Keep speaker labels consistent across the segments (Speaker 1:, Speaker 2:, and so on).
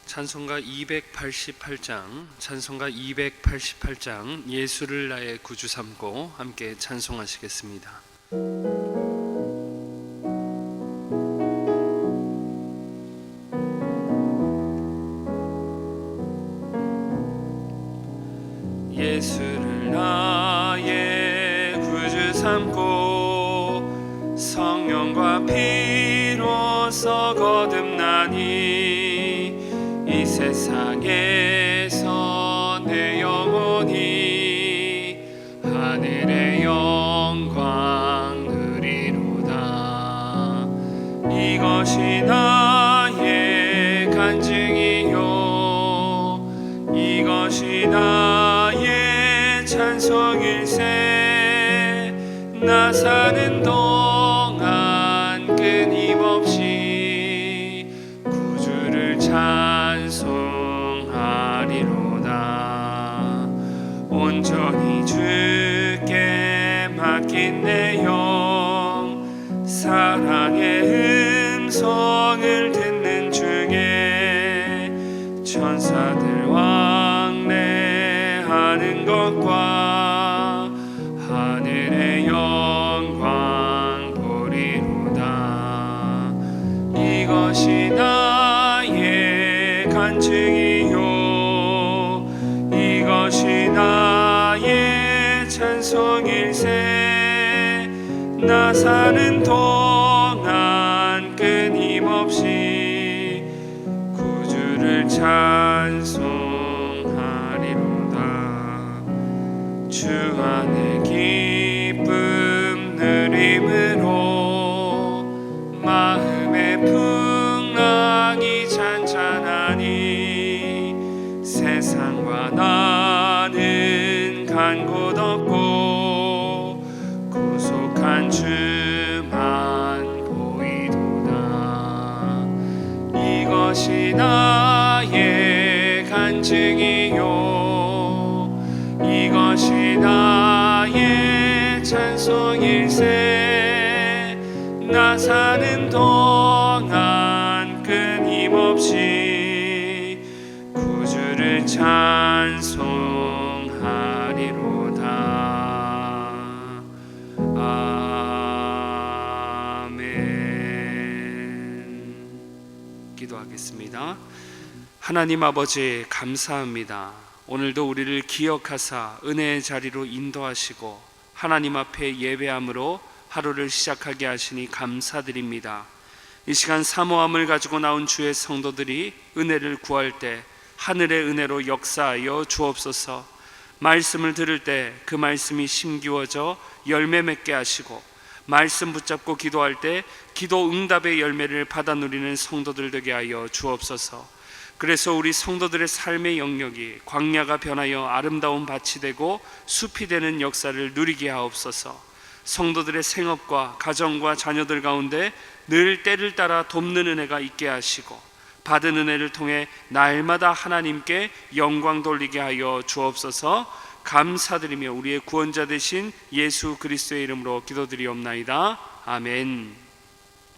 Speaker 1: 찬송가 288장 예수를 나의 구주 삼고 함께 찬송하시겠습니다. 예수를 나의 구주 삼고 성령과 피로써 거듭나니 이 세상에서 내 영혼이 하늘의 영광 누리로다. 이것이 나의 간증이요 이것이 나의 찬송일세. 나 사는 동안 끊임없이 구주를 찬송하리로다. 온전히 주께 맡긴 내 영 사랑의 음성을 듣는 중에 천사들 왕래하는 것과 하늘의 영광 보리로다. 이것이 나의 간증이요 이것이 나의 찬송일세. 나 사는 동안 끊임없이 구주를 찬송하리로다. 주 안에 기쁨 누림으로 마음의 풍랑이 잔잔하니 세상과 나는 간 곳 없고 구속한 주만 보이도다. 이것이 나의 간증이요 이것이 나의 찬송일세. 나 사는 동안 끊임없이 구주를 찬송하리로다. 아멘. 기도하겠습니다. 하나님 아버지 감사합니다. 오늘도 우리를 기억하사 은혜의 자리로 인도하시고 하나님 앞에 예배함으로 하루를 시작하게 하시니 감사드립니다. 이 시간 사모함을 가지고 나온 주의 성도들이 은혜를 구할 때 하늘의 은혜로 역사하여 주옵소서. 말씀을 들을 때 그 말씀이 심기워져 열매 맺게 하시고 말씀 붙잡고 기도할 때 기도 응답의 열매를 받아 누리는 성도들 되게 하여 주옵소서. 그래서 우리 성도들의 삶의 영역이 광야가 변하여 아름다운 밭이 되고 숲이 되는 역사를 누리게 하옵소서. 성도들의 생업과 가정과 자녀들 가운데 늘 때를 따라 돕는 은혜가 있게 하시고 받은 은혜를 통해 날마다 하나님께 영광 돌리게 하여 주옵소서. 감사드리며 우리의 구원자 되신 예수 그리스도의 이름으로 기도드리옵나이다. 아멘.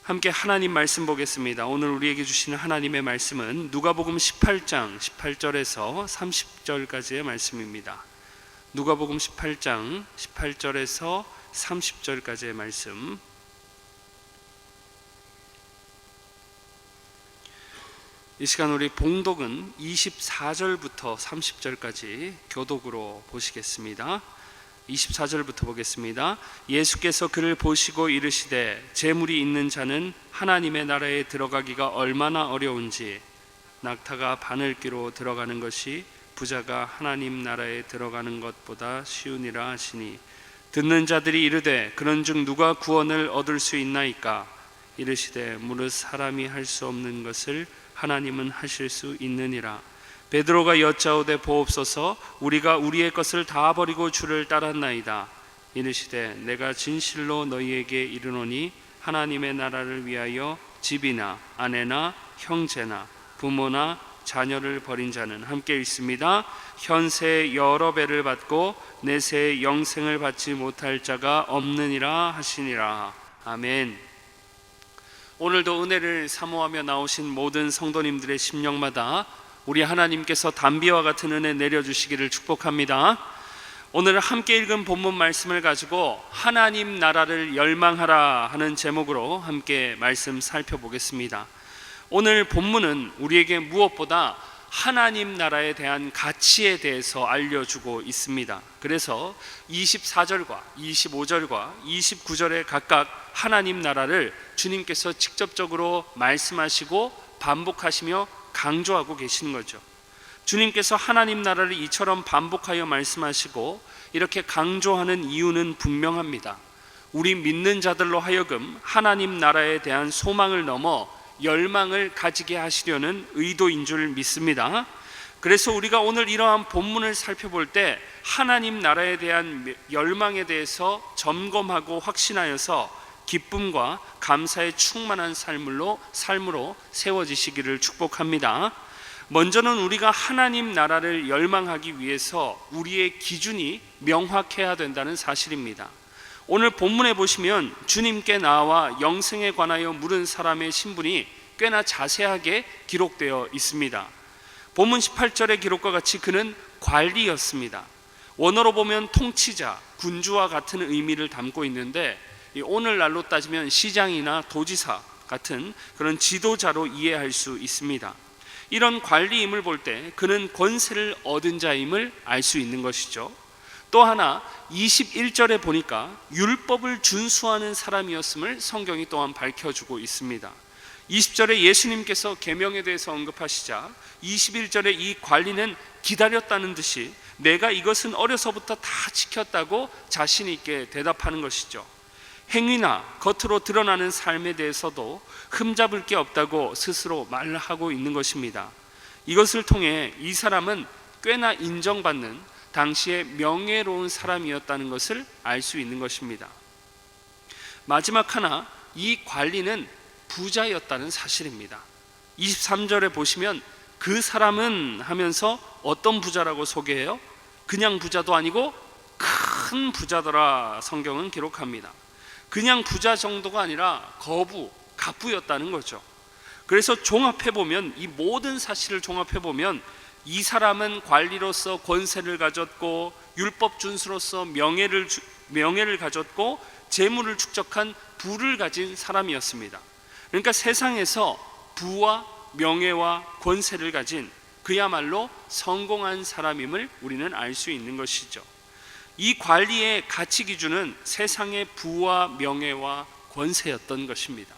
Speaker 1: 함께 하나님 말씀 보겠습니다. 오늘 우리에게 주시는 하나님의 말씀은 누가복음 18장 18절에서 30절까지의 말씀입니다. 누가복음 18장 18절에서 30절까지의 말씀. 이 시간 우리 봉독은 24절부터 30절까지 교독으로 보시겠습니다. 24절부터 보겠습니다. 예수께서 그를 보시고 이르시되 재물이 있는 자는 하나님의 나라에 들어가기가 얼마나 어려운지 낙타가 바늘귀로 들어가는 것이 부자가 하나님 나라에 들어가는 것보다 쉬우니라 하시니 듣는 자들이 이르되 그런즉 누가 구원을 얻을 수 있나이까? 이르시되 무릇 사람이 할 수 없는 것을 하나님은 하실 수 있느니라. 베드로가 여짜오되 보옵소서. 우리가 우리의 것을 다 버리고 주를 따랐나이다. 이르시되 내가 진실로 너희에게 이르노니 하나님의 나라를 위하여 집이나 아내나 형제나 부모나 자녀를 버린 자는 함께 있습니다. 현세 여러 배를 받고 내세 영생을 받지 못할 자가 없느니라 하시니라. 아멘. 오늘도 은혜를 사모하며 나오신 모든 성도님들의 심령마다 우리 하나님께서 단비와 같은 은혜 내려주시기를 축복합니다. 오늘 함께 읽은 본문 말씀을 가지고 하나님 나라를 열망하라 하는 제목으로 함께 말씀 살펴보겠습니다. 오늘 본문은 우리에게 무엇보다 하나님 나라에 대한 가치에 대해서 알려주고 있습니다. 그래서 24절과 25절과 29절에 각각 하나님 나라를 주님께서 직접적으로 말씀하시고 반복하시며 강조하고 계시는 거죠. 주님께서 하나님 나라를 이처럼 반복하여 말씀하시고 이렇게 강조하는 이유는 분명합니다. 우리 믿는 자들로 하여금 하나님 나라에 대한 소망을 넘어 열망을 가지게 하시려는 의도인 줄 믿습니다. 그래서 우리가 오늘 이러한 본문을 살펴볼 때 하나님 나라에 대한 열망에 대해서 점검하고 확신하여서 기쁨과 감사에 충만한 삶으로 세워지시기를 축복합니다. 먼저는 우리가 하나님 나라를 열망하기 위해서 우리의 기준이 명확해야 된다는 사실입니다. 오늘 본문에 보시면 주님께 나와 영생에 관하여 물은 사람의 신분이 꽤나 자세하게 기록되어 있습니다. 본문 18절의 기록과 같이 그는 관리였습니다. 원어로 보면 통치자, 군주와 같은 의미를 담고 있는데 오늘날로 따지면 시장이나 도지사 같은 그런 지도자로 이해할 수 있습니다. 이런 관리임을 볼 때 그는 권세를 얻은 자임을 알 수 있는 것이죠. 또 하나 21절에 보니까 율법을 준수하는 사람이었음을 성경이 또한 밝혀주고 있습니다. 20절에 예수님께서 계명에 대해서 언급하시자 21절에 이 관리는 기다렸다는 듯이 내가 이것은 어려서부터 다 지켰다고 자신 있게 대답하는 것이죠. 행위나 겉으로 드러나는 삶에 대해서도 흠잡을 게 없다고 스스로 말하고 있는 것입니다. 이것을 통해 이 사람은 꽤나 인정받는 당시에 명예로운 사람이었다는 것을 알 수 있는 것입니다. 마지막 하나, 이 관리는 부자였다는 사실입니다. 23절에 보시면 그 사람은 하면서 어떤 부자라고 소개해요? 그냥 부자도 아니고 큰 부자더라 성경은 기록합니다. 그냥 부자 정도가 아니라 갑부였다는 거죠. 그래서 종합해보면 이 모든 사실을 종합해보면 이 사람은 관리로서 권세를 가졌고 율법 준수로서 명예를 가졌고 재물을 축적한 부를 가진 사람이었습니다. 그러니까 세상에서 부와 명예와 권세를 가진 그야말로 성공한 사람임을 우리는 알 수 있는 것이죠. 이 관리의 가치 기준은 세상의 부와 명예와 권세였던 것입니다.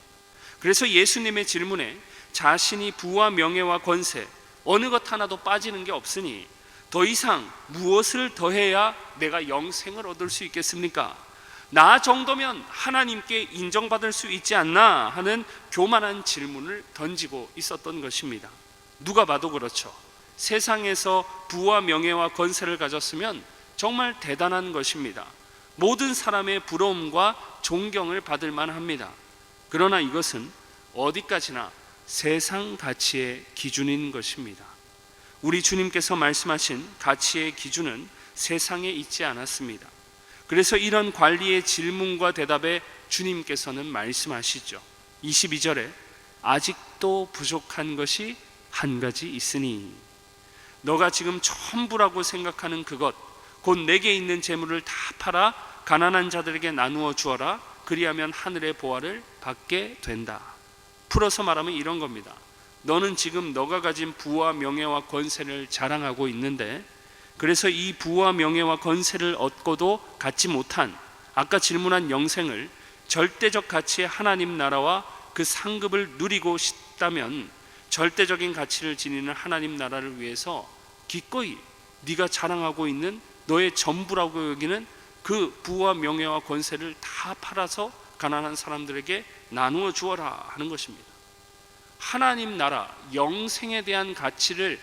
Speaker 1: 그래서 예수님의 질문에 자신이 부와 명예와 권세 어느 것 하나도 빠지는 게 없으니 더 이상 무엇을 더해야 내가 영생을 얻을 수 있겠습니까? 나 정도면 하나님께 인정받을 수 있지 않나 하는 교만한 질문을 던지고 있었던 것입니다. 누가 봐도 그렇죠. 세상에서 부와 명예와 권세를 가졌으면 정말 대단한 것입니다. 모든 사람의 부러움과 존경을 받을 만합니다. 그러나 이것은 어디까지나 세상 가치의 기준인 것입니다. 우리 주님께서 말씀하신 가치의 기준은 세상에 있지 않았습니다. 그래서 이런 관리의 질문과 대답에 주님께서는 말씀하시죠. 22절에 아직도 부족한 것이 한 가지 있으니 너가 지금 전부라고 생각하는 그것 곧 내게 있는 재물을 다 팔아 가난한 자들에게 나누어 주어라. 그리하면 하늘의 보화를 받게 된다. 풀어서 말하면 이런 겁니다. 너는 지금 너가 가진 부와 명예와 권세를 자랑하고 있는데 그래서 이 부와 명예와 권세를 얻고도 갖지 못한 아까 질문한 영생을 절대적 가치의 하나님 나라와 그 상급을 누리고 싶다면 절대적인 가치를 지니는 하나님 나라를 위해서 기꺼이 네가 자랑하고 있는 너의 전부라고 여기는 그 부와 명예와 권세를 다 팔아서 가난한 사람들에게 나누어 주어라 하는 것입니다. 하나님 나라 영생에 대한 가치를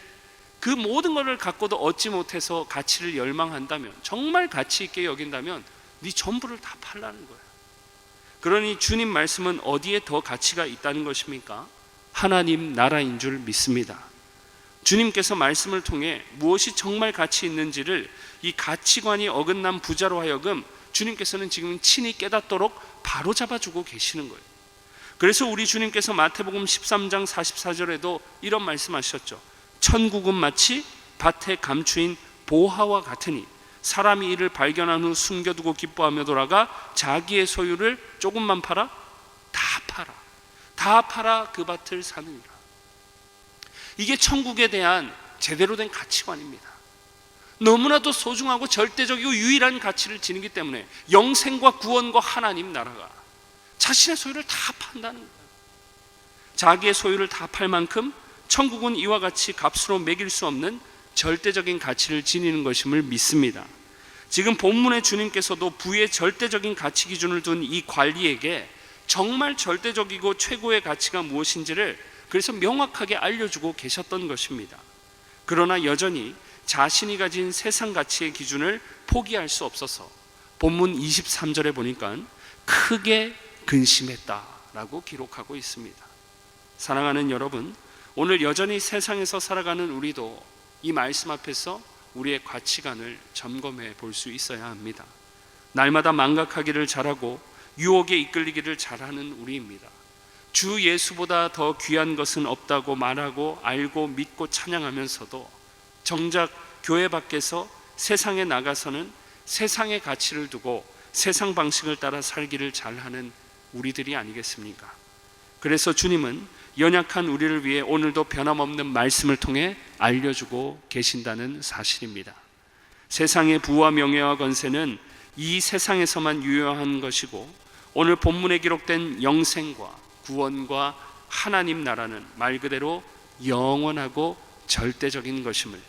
Speaker 1: 그 모든 것을 갖고도 얻지 못해서 가치를 열망한다면 정말 가치 있게 여긴다면 네 전부를 다 팔라는 거예요. 그러니 주님 말씀은 어디에 더 가치가 있다는 것입니까? 하나님 나라인 줄 믿습니다. 주님께서 말씀을 통해 무엇이 정말 가치 있는지를 이 가치관이 어긋난 부자로 하여금 주님께서는 지금 친히 깨닫도록 바로 잡아주고 계시는 거예요. 그래서 우리 주님께서 마태복음 13장 44절에도 이런 말씀하셨죠. 천국은 마치 밭에 감추인 보화와 같으니 사람이 이를 발견한 후 숨겨두고 기뻐하며 돌아가 자기의 소유를 조금만 팔아 다 팔아 그 밭을 사느니라. 이게 천국에 대한 제대로 된 가치관입니다. 너무나도 소중하고 절대적이고 유일한 가치를 지니기 때문에 영생과 구원과 하나님 나라가 자신의 소유를 다 판다는 거예요. 자기의 소유를 다 팔 만큼 천국은 이와 같이 값으로 매길 수 없는 절대적인 가치를 지니는 것임을 믿습니다. 지금 본문의 주님께서도 부의 절대적인 가치 기준을 둔 이 관리에게 정말 절대적이고 최고의 가치가 무엇인지를 그래서 명확하게 알려주고 계셨던 것입니다. 그러나 여전히 자신이 가진 세상 가치의 기준을 포기할 수 없어서 본문 23절에 보니까 크게 근심했다라고 기록하고 있습니다. 사랑하는 여러분, 오늘 여전히 세상에서 살아가는 우리도 이 말씀 앞에서 우리의 가치관을 점검해 볼 수 있어야 합니다. 날마다 망각하기를 잘하고 유혹에 이끌리기를 잘하는 우리입니다. 주 예수보다 더 귀한 것은 없다고 말하고 알고 믿고 찬양하면서도 정작 교회 밖에서 세상에 나가서는 세상의 가치를 두고 세상 방식을 따라 살기를 잘하는 우리들이 아니겠습니까? 그래서 주님은 연약한 우리를 위해 오늘도 변함없는 말씀을 통해 알려주고 계신다는 사실입니다. 세상의 부와 명예와 권세는 이 세상에서만 유효한 것이고 오늘 본문에 기록된 영생과 구원과 하나님 나라는 말 그대로 영원하고 절대적인 것임을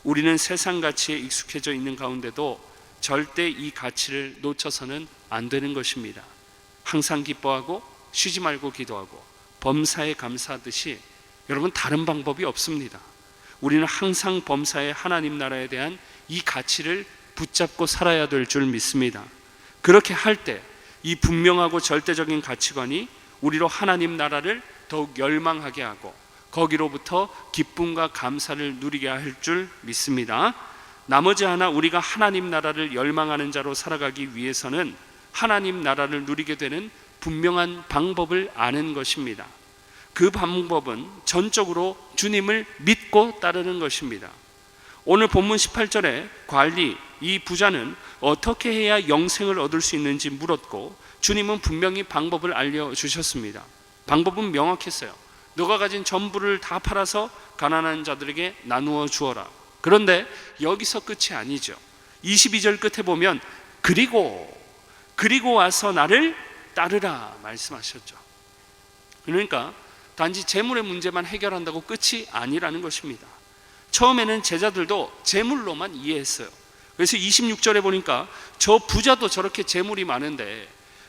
Speaker 1: 우리는 세상 가치에 익숙해져 있는 가운데도 절대 이 가치를 놓쳐서는 안 되는 것입니다. 항상 기뻐하고 쉬지 말고 기도하고 범사에 감사하듯이 여러분 다른 방법이 없습니다. 우리는 항상 범사에 하나님 나라에 대한 이 가치를 붙잡고 살아야 될 줄 믿습니다. 그렇게 할 때 이 분명하고 절대적인 가치관이 우리로 하나님 나라를 더욱 열망하게 하고 거기로부터 기쁨과 감사를 누리게 할 줄 믿습니다. 나머지 하나 우리가 하나님 나라를 열망하는 자로 살아가기 위해서는 하나님 나라를 누리게 되는 분명한 방법을 아는 것입니다. 그 방법은 전적으로 주님을 믿고 따르는 것입니다. 오늘 본문 18절에 관리, 이 부자는 어떻게 해야 영생을 얻을 수 있는지 물었고 주님은 분명히 방법을 알려주셨습니다. 방법은 명확했어요. 너가 가진 전부를 다 팔아서 가난한 자들에게 나누어 주어라. 그런데 여기서 끝이 아니죠. 22절 끝에 보면 그리고 와서 나를 따르라 말씀하셨죠. 그러니까 단지 재물의 문제만 해결한다고 끝이 아니라는 것입니다. 처음에는 제자들도 재물로만 이해했어요. 그래서 26절에 보니까 저 부자도 저렇게 재물이 많은데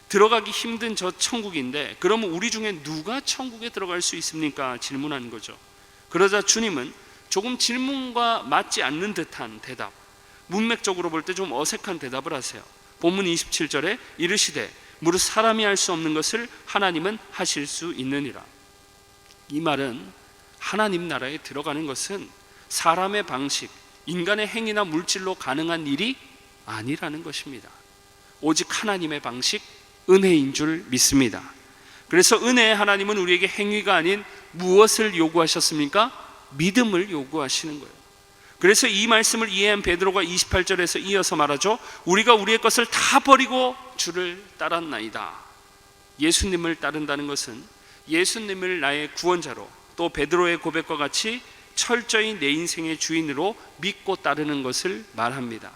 Speaker 1: 들어가기 힘든 저 천국인데 그러면 우리 중에 누가 천국에 들어갈 수 있습니까? 질문하는 거죠. 그러자 주님은 조금 질문과 맞지 않는 듯한 대답, 문맥적으로 볼 때 좀 어색한 대답을 하세요. 본문 27절에 이르시되 무릇 사람이 할 수 없는 것을 하나님은 하실 수 있느니라. 이 말은 하나님 나라에 들어가는 것은 사람의 방식, 인간의 행위나 물질로 가능한 일이 아니라는 것입니다. 오직 하나님의 방식, 은혜인 줄 믿습니다. 그래서 은혜의 하나님은 우리에게 행위가 아닌 무엇을 요구하셨습니까? 믿음을 요구하시는 거예요. 그래서 이 말씀을 이해한 베드로가 28절에서 이어서 말하죠. 우리가 우리의 것을 다 버리고 주를 따랐나이다. 예수님을 따른다는 것은 예수님을 나의 구원자로 또 베드로의 고백과 같이 철저히 내 인생의 주인으로 믿고 따르는 것을 말합니다.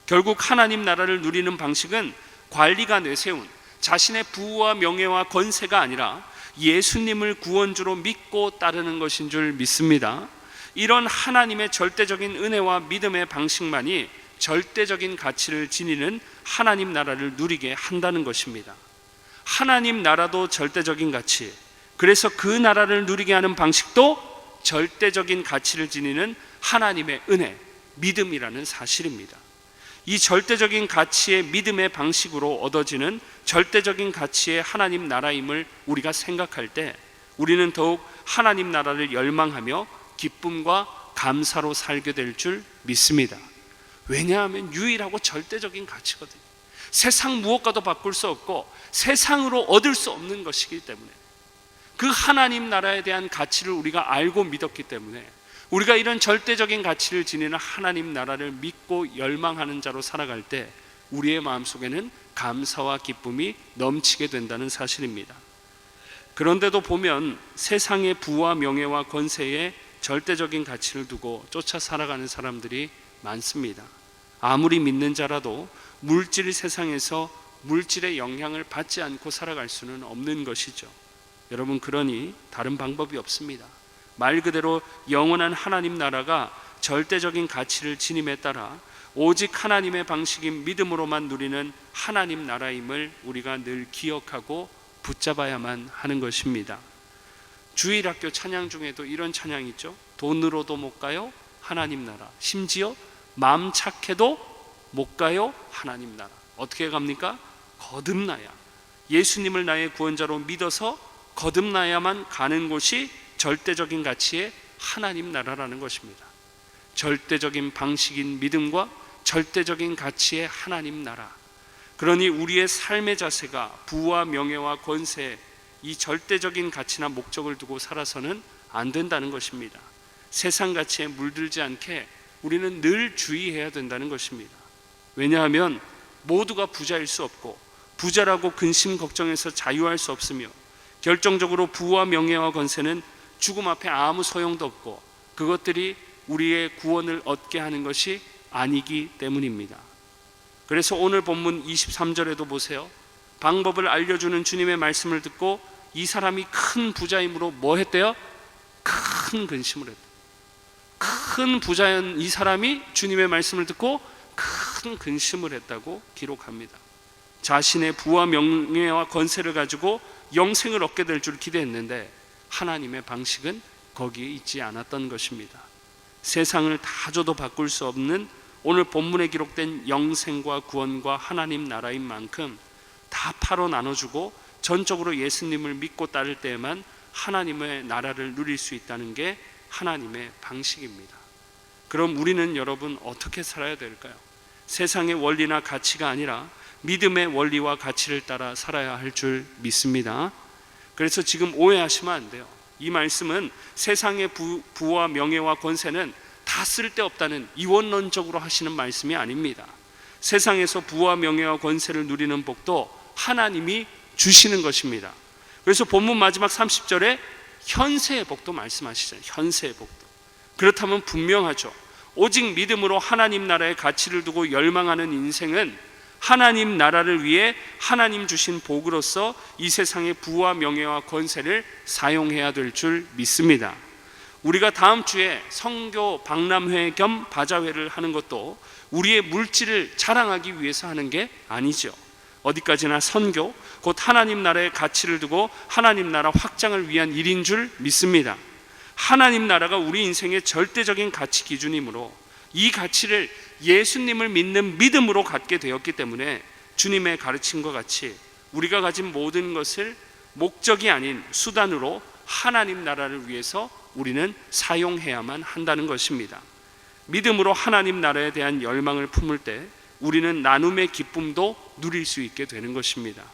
Speaker 1: 결국 하나님 나라를 누리는 방식은 관리가 내세운 자신의 부와 명예와 권세가 아니라 예수님을 구원주로 믿고 따르는 것인 줄 믿습니다. 이런 하나님의 절대적인 은혜와 믿음의 방식만이 절대적인 가치를 지니는 하나님 나라를 누리게 한다는 것입니다. 하나님 나라도 절대적인 가치, 그래서 그 나라를 누리게 하는 방식도 절대적인 가치를 지니는 하나님의 은혜, 믿음이라는 사실입니다. 이 절대적인 가치의 믿음의 방식으로 얻어지는 절대적인 가치의 하나님 나라임을 우리가 생각할 때 우리는 더욱 하나님 나라를 열망하며 기쁨과 감사로 살게 될 줄 믿습니다. 왜냐하면 유일하고 절대적인 가치거든요. 세상 무엇과도 바꿀 수 없고 세상으로 얻을 수 없는 것이기 때문에 그 하나님 나라에 대한 가치를 우리가 알고 믿었기 때문에 우리가 이런 절대적인 가치를 지니는 하나님 나라를 믿고 열망하는 자로 살아갈 때 우리의 마음속에는 감사와 기쁨이 넘치게 된다는 사실입니다. 그런데도 보면 세상의 부와 명예와 권세에 절대적인 가치를 두고 쫓아 살아가는 사람들이 많습니다. 아무리 믿는 자라도 물질 세상에서 물질의 영향을 받지 않고 살아갈 수는 없는 것이죠. 여러분, 그러니 다른 방법이 없습니다. 말 그대로 영원한 하나님 나라가 절대적인 가치를 지님에 따라 오직 하나님의 방식인 믿음으로만 누리는 하나님 나라임을 우리가 늘 기억하고 붙잡아야만 하는 것입니다. 주일학교 찬양 중에도 이런 찬양이 있죠. 돈으로도 못 가요 하나님 나라, 심지어 마음 착해도 못 가요 하나님 나라. 어떻게 갑니까? 거듭나야, 예수님을 나의 구원자로 믿어서 거듭나야만 가는 곳이 절대적인 가치의 하나님 나라라는 것입니다. 절대적인 방식인 믿음과 절대적인 가치의 하나님 나라. 그러니 우리의 삶의 자세가 부와 명예와 권세, 이 절대적인 가치나 목적을 두고 살아서는 안 된다는 것입니다. 세상 가치에 물들지 않게 우리는 늘 주의해야 된다는 것입니다. 왜냐하면 모두가 부자일 수 없고 부자라고 근심 걱정해서 자유할 수 없으며 결정적으로 부와 명예와 권세는 죽음 앞에 아무 소용도 없고 그것들이 우리의 구원을 얻게 하는 것이 아니기 때문입니다. 그래서 오늘 본문 23절에도 보세요. 방법을 알려주는 주님의 말씀을 듣고 이 사람이 큰 부자이므로 뭐 했대요? 큰 근심을 했다. 큰 부자인 이 사람이 주님의 말씀을 듣고 큰 근심을 했다고 기록합니다. 자신의 부와 명예와 권세를 가지고 영생을 얻게 될 줄 기대했는데 하나님의 방식은 거기에 있지 않았던 것입니다. 세상을 다 줘도 바꿀 수 없는 오늘 본문에 기록된 영생과 구원과 하나님 나라인 만큼 다 팔아 나눠주고 전적으로 예수님을 믿고 따를 때에만 하나님의 나라를 누릴 수 있다는 게 하나님의 방식입니다. 그럼 우리는 여러분 어떻게 살아야 될까요? 세상의 원리나 가치가 아니라 믿음의 원리와 가치를 따라 살아야 할 줄 믿습니다. 그래서 지금 오해하시면 안 돼요. 이 말씀은 세상의 부와 명예와 권세는 다 쓸데없다는 이원론적으로 하시는 말씀이 아닙니다. 세상에서 부와 명예와 권세를 누리는 복도 하나님이 주시는 것입니다. 그래서 본문 마지막 30절에 현세의 복도 말씀하시잖아요. 현세의 복도. 그렇다면 분명하죠. 오직 믿음으로 하나님 나라의 가치를 두고 열망하는 인생은 하나님 나라를 위해 하나님 주신 복으로서 이 세상의 부와 명예와 권세를 사용해야 될 줄 믿습니다. 우리가 다음 주에 선교 박람회 겸 바자회를 하는 것도 우리의 물질을 자랑하기 위해서 하는 게 아니죠. 어디까지나 선교, 곧 하나님 나라의 가치를 두고 하나님 나라 확장을 위한 일인 줄 믿습니다. 하나님 나라가 우리 인생의 절대적인 가치 기준이므로 이 가치를 예수님을 믿는 믿음으로 갖게 되었기 때문에 주님의 가르침과 같이 우리가 가진 모든 것을 목적이 아닌 수단으로 하나님 나라를 위해서 우리는 사용해야만 한다는 것입니다. 믿음으로 하나님 나라에 대한 열망을 품을 때 우리는 나눔의 기쁨도 누릴 수 있게 되는 것입니다.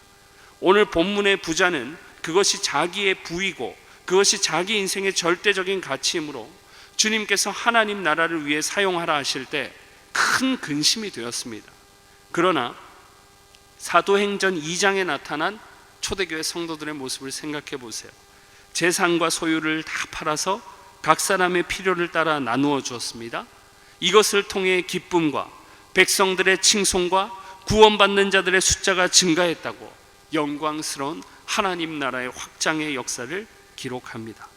Speaker 1: 오늘 본문의 부자는 그것이 자기의 부이고 그것이 자기 인생의 절대적인 가치이므로 주님께서 하나님 나라를 위해 사용하라 하실 때 큰 근심이 되었습니다. 그러나 사도행전 2장에 나타난 초대교회 성도들의 모습을 생각해 보세요. 재산과 소유를 다 팔아서 각 사람의 필요를 따라 나누어 주었습니다. 이것을 통해 기쁨과 백성들의 칭송과 구원받는 자들의 숫자가 증가했다고 영광스러운 하나님 나라의 확장의 역사를 기록합니다.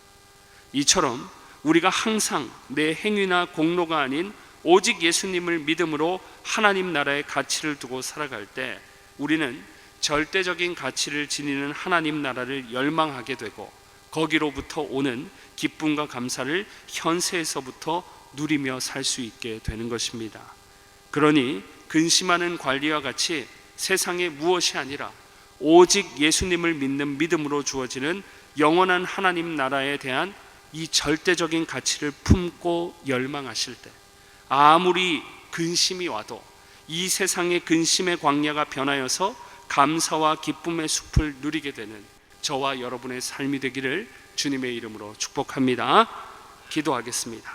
Speaker 1: 이처럼 우리가 항상 내 행위나 공로가 아닌 오직 예수님을 믿음으로 하나님 나라의 가치를 두고 살아갈 때 우리는 절대적인 가치를 지니는 하나님 나라를 열망하게 되고 거기로부터 오는 기쁨과 감사를 현세에서부터 누리며 살 수 있게 되는 것입니다. 그러니 근심하는 관리와 같이 세상의 무엇이 아니라 오직 예수님을 믿는 믿음으로 주어지는 영원한 하나님 나라에 대한 이 절대적인 가치를 품고 열망하실 때 아무리 근심이 와도 이 세상의 근심의 광야가 변하여서 감사와 기쁨의 숲을 누리게 되는 저와 여러분의 삶이 되기를 주님의 이름으로 축복합니다. 기도하겠습니다.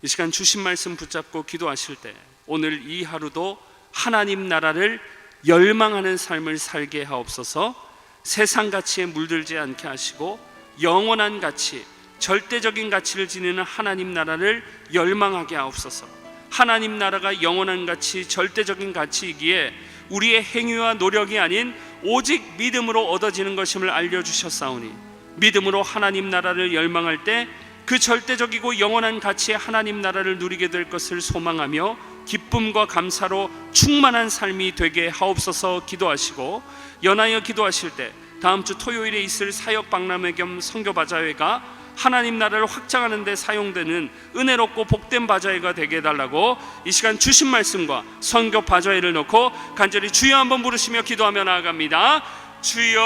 Speaker 1: 이 시간 주신 말씀 붙잡고 기도하실 때 오늘 이 하루도 하나님 나라를 열망하는 삶을 살게 하옵소서. 세상 가치에 물들지 않게 하시고 영원한 가치, 절대적인 가치를 지니는 하나님 나라를 열망하게 하옵소서. 하나님 나라가 영원한 가치, 절대적인 가치이기에 우리의 행위와 노력이 아닌 오직 믿음으로 얻어지는 것임을 알려주셨사오니 믿음으로 하나님 나라를 열망할 때 그 절대적이고 영원한 가치의 하나님 나라를 누리게 될 것을 소망하며 기쁨과 감사로 충만한 삶이 되게 하옵소서. 기도하시고 연하여 기도하실 때 다음 주 토요일에 있을 사역 박람회 겸 선교 바자회가 하나님 나라를 확장하는 데 사용되는 은혜롭고 복된 바자회가 되게 해달라고 이 시간 주신 말씀과 선교 바자회를 놓고 간절히 주여 한번 부르시며 기도하며 나아갑니다. 주여,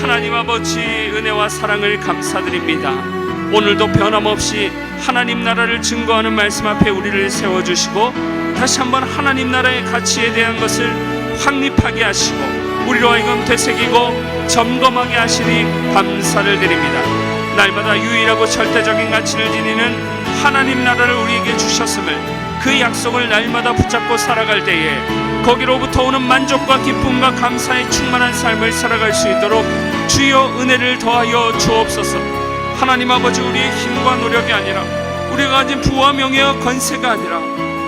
Speaker 1: 하나님 아버지 은혜와 사랑을 감사드립니다. 오늘도 변함없이 하나님 나라를 증거하는 말씀 앞에 우리를 세워주시고 다시 한번 하나님 나라의 가치에 대한 것을 확립하게 하시고 우리로 하여금 되새기고 점검하게 하시니 감사를 드립니다. 날마다 유일하고 절대적인 가치를 지니는 하나님 나라를 우리에게 주셨음을, 그 약속을 날마다 붙잡고 살아갈 때에 거기로부터 오는 만족과 기쁨과 감사의 충만한 삶을 살아갈 수 있도록 주여 은혜를 더하여 주옵소서. 하나님 아버지, 우리의 힘과 노력이 아니라 우리가 가진 부와 명예와 권세가 아니라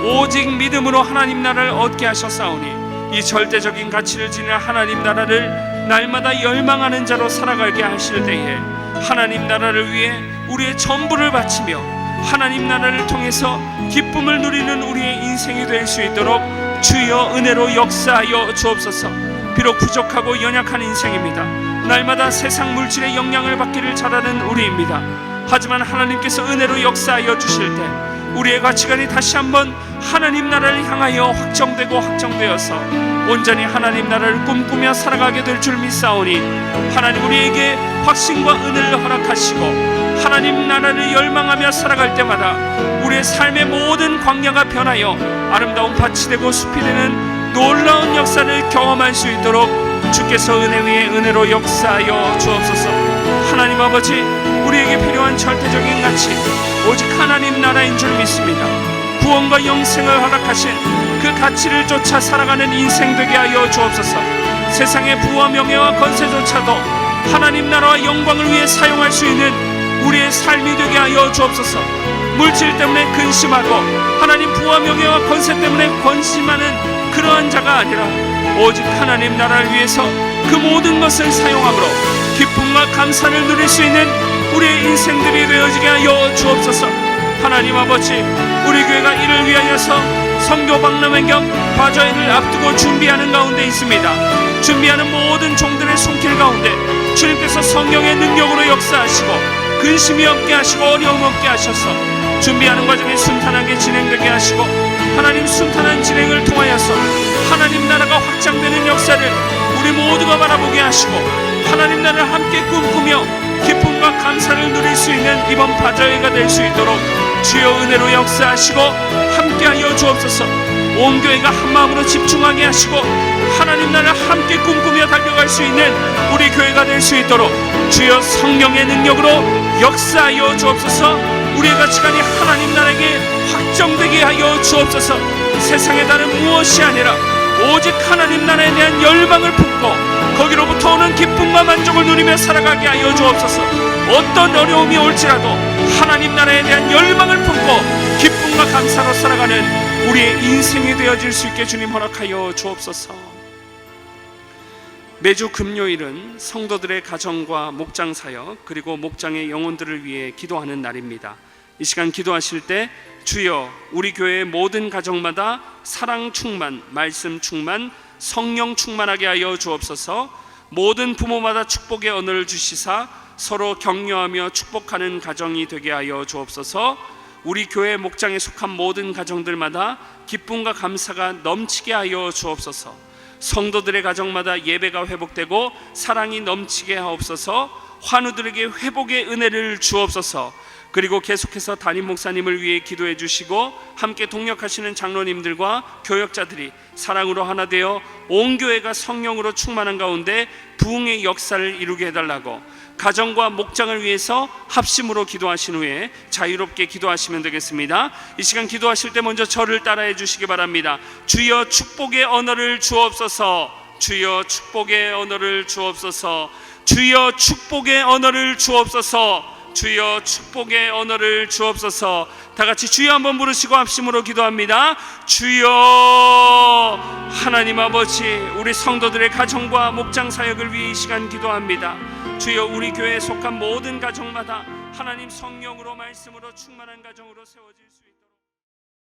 Speaker 1: 오직 믿음으로 하나님 나라를 얻게 하셨사오니 이 절대적인 가치를 지니는 하나님 나라를 날마다 열망하는 자로 살아가게 하실 때에 하나님 나라를 위해 우리의 전부를 바치며 하나님 나라를 통해서 기쁨을 누리는 우리의 인생이 될 수 있도록 주여 은혜로 역사하여 주옵소서. 비록 부족하고 연약한 인생입니다. 날마다 세상 물질의 영향을 받기를 잘하는 우리입니다. 하지만 하나님께서 은혜로 역사하여 주실 때 우리의 가치관이 다시 한번 하나님 나라를 향하여 확정되고 확정되어서 온전히 하나님 나라를 꿈꾸며 살아가게 될 줄 믿사오니 하나님 우리에게 확신과 은혜를 허락하시고 하나님 나라를 열망하며 살아갈 때마다 우리의 삶의 모든 광야가 변하여 아름다운 밭이 되고 숲이 되는 놀라운 역사를 경험할 수 있도록 주께서 은혜 위에 은혜로 역사하여 주옵소서. 하나님 아버지, 우리에게 필요한 절대적인 가치 오직 하나님 나라인 줄 믿습니다. 구원과 영생을 허락하신 그 가치를 쫓아 살아가는 인생 되게 하여 주옵소서. 세상의 부와 명예와 권세조차도 하나님 나라와 영광을 위해 사용할 수 있는 우리의 삶이 되게 하여 주옵소서. 물질 때문에 근심하고 하나님 부와 명예와 권세 때문에 권심하는 그러한 자가 아니라 오직 하나님 나라를 위해서 그 모든 것을 사용함으로 기쁨과 감사를 누릴 수 있는 우리의 인생들이 되어지게 하여 주옵소서. 하나님 아버지, 우리 교회가 이를 위하여서 선교 박람회 겸 바자회를 앞두고 준비하는 가운데 있습니다. 준비하는 모든 종들의 손길 가운데 주님께서 성령의 능력으로 역사하시고 근심이 없게 하시고 어려움 없게 하셔서 준비하는 과정이 순탄하게 진행되게 하시고 하나님 순탄한 진행을 통하여서 하나님 나라가 확장되는 역사를 우리 모두가 바라보게 하시고 하나님 나라를 함께 꿈꾸며 기쁨과 감사를 누릴 수 있는 이번 바자회가 될 수 있도록 주여 은혜로 역사하시고 함께하여 주옵소서. 온 교회가 한마음으로 집중하게 하시고 하나님 나라를 함께 꿈꾸며 달려갈 수 있는 우리 교회가 될 수 있도록 주여 성령의 능력으로 역사하여 주옵소서. 우리의 가치관이 하나님 나라에게 확정되게 하여 주옵소서. 세상의 다른 무엇이 아니라 오직 하나님 나라에 대한 열망을 품고 거기로부터 오는 기쁨과 만족을 누리며 살아가게 하여 주옵소서. 어떤 어려움이 올지라도 하나님 나라에 대한 열망을 품고 기쁨과 감사로 살아가는 우리의 인생이 되어질 수 있게 주님 허락하여 주옵소서. 매주 금요일은 성도들의 가정과 목장 사역 그리고 목장의 영혼들을 위해 기도하는 날입니다. 이 시간 기도하실 때 주여 우리 교회의 모든 가정마다 사랑 충만, 말씀 충만, 성령 충만하게 하여 주옵소서. 모든 부모마다 축복의 언어를 주시사 서로 격려하며 축복하는 가정이 되게 하여 주옵소서. 우리 교회 목장에 속한 모든 가정들마다 기쁨과 감사가 넘치게 하여 주옵소서. 성도들의 가정마다 예배가 회복되고 사랑이 넘치게 하옵소서. 환우들에게 회복의 은혜를 주옵소서. 그리고 계속해서 담임 목사님을 위해 기도해 주시고 함께 동역하시는 장로님들과 교역자들이 사랑으로 하나 되어 온 교회가 성령으로 충만한 가운데 부흥의 역사를 이루게 해달라고, 가정과 목장을 위해서 합심으로 기도하신 후에 자유롭게 기도하시면 되겠습니다. 이 시간 기도하실 때 먼저 저를 따라해 주시기 바랍니다. 주여 축복의 언어를 주옵소서. 주여 축복의 언어를 주옵소서. 주여 축복의 언어를 주옵소서. 주여 축복의 언어를 주옵소서. 다 같이 주여 한번 부르시고 합심으로 기도합니다. 주여. 하나님 아버지, 우리 성도들의 가정과 목장 사역을 위해 이 시간 기도합니다. 주여, 우리 교회에 속한 모든 가정마다 하나님 성령으로 말씀으로 충만한 가정으로 세워질 수 있도록